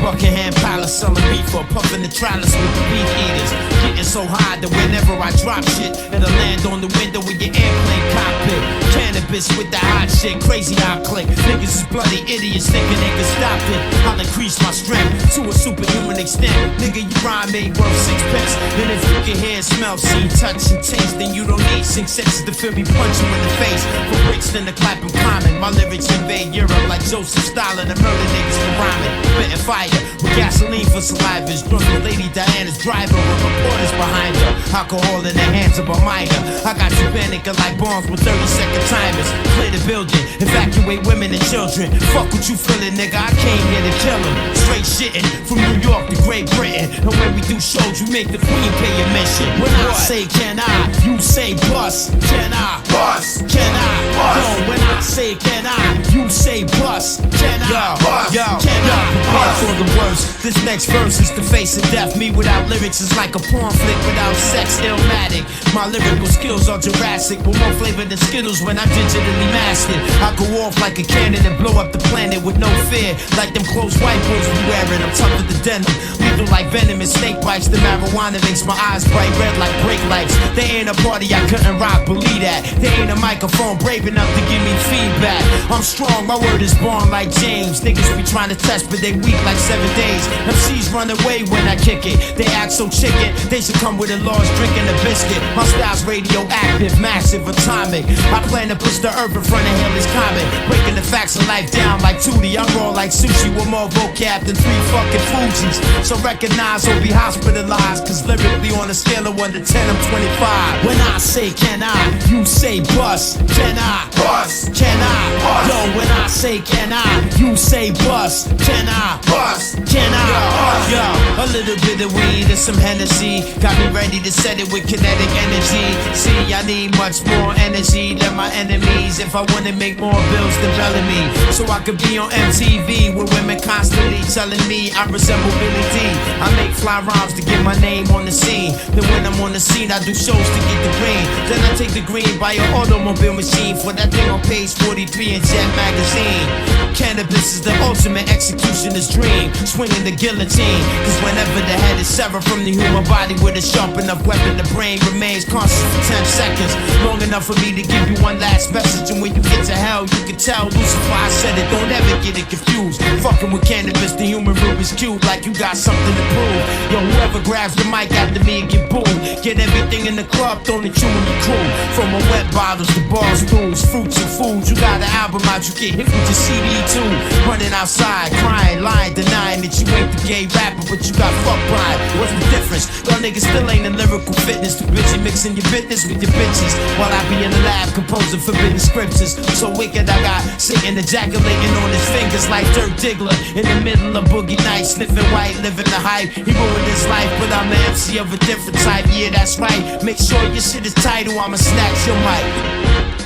Buckingham Palace, selling beef for puffing the trellis with the beef eaters. Getting so high that whenever I drop shit, it'll land on the window with your airplane cockpit. Cannabis with the hot shit, crazy I click. Niggas is bloody idiots thinking they can stop it. I'll increase my strength to a superhuman extent. Nigga, you rhyme ain't worth 6 pence. And if you can hear, smell, see, touch, and taste, then you don't need 6 senses to feel me punch you in the face. For Brixton to clap in common, my lyrics invade Europe like Joseph Stalin and murder niggas for rhyming. Spitting fire with gasoline for salivas. Drunk with Lady Diana's driver with reporters behind her. Alcohol in the hands of a minor. I got you panicking like bombs with 30-second timers. Clear the building, evacuate women and children. Fuck what you feeling, nigga, I came here to kill them. Straight shitting from New York to Great Britain. And when we do shows, you make the queen pay admission. When I say can I, you say bust. Can I? Bust. Can I? Bust. Yo, when I say can I, you say bust. Can I? Bust. Yo, can I? Bust. For the worst, this next verse is the face of death. Me without lyrics is like a porn flick without sex, illmatic. My lyrical skills are Jurassic, with more flavor than Skittles when I'm digitally mastered. I go off like a cannon and blow up the planet with no fear. Like them close white boys we wearing, I'm tougher than denim. Lethal like venom and snake bites. The marijuana makes my eyes bright red like brake lights. They ain't a party I couldn't rock, believe that. They ain't a microphone brave enough to give me feedback. I'm strong, my word is born like James. Niggas be trying to test, but they weak like 7 days. MCs run away when I kick it. They act so chicken, they should come with a large drink and a biscuit. My style's radioactive, massive, atomic. I plan to push the earth in front of Halley's Comet, breaking the facts of life down like Tootie. I'm raw like sushi with more vocab than 3 fucking Fugees. So recognize or be hospitalized, cause lyrically on a scale of 1 to 10, I'm 25. When I say can I, you say bust. Can I? Bust. Can I? Bust. Yo, when I say can I, you say bust. Can I? Bust. Can I? Bust. Yo, a little bit of weed and some Hennessy got me ready to set it with kinetic energy. See, I need much more energy than my enemies if I wanna make more bills than Bellamy. So I could be on MTV with women constantly telling me I resemble Billy D. I make fly rhymes to get my name on the scene. Then when I'm on the scene, I do shows to get the green. Then I take the green, buy an automobile machine for that thing on page 43 in Jet magazine. Cannabis is the ultimate executioner's dream, swinging the guillotine. Cause whenever the head is severed from the human body with a sharp enough weapon, the brain remains conscious for 10 seconds. Long enough for me to give you one last message. And when you get to hell, you can tell Lucifer I said it, don't ever get it confused. Fucking with cannabis, the human Rubik's Cube, like you got something to prove. Yo, whoever grabs the mic after me and get booed, get everything in the club, don't chew in the crew. From my wet bottles to bars, stools, fruits and foods. You got an album out, you get hit with your CD too. Running outside, crying, lying, denying that you ain't the gay rapper, but you got fuck pride. What's the difference? Y'all niggas still ain't in lyrical fitness. Too busy mixing your business with your bitches, while I be in the lab composing forbidden scriptures. So wicked I got Satan ejaculating on his fingers like Dirk Diggler in the middle of Boogie Nights, sniffing white, living the hype. He ruined his life, but I'm the MC of a different type. Yeah, that's right. Make sure your shit is tight or I'ma snatch your mic.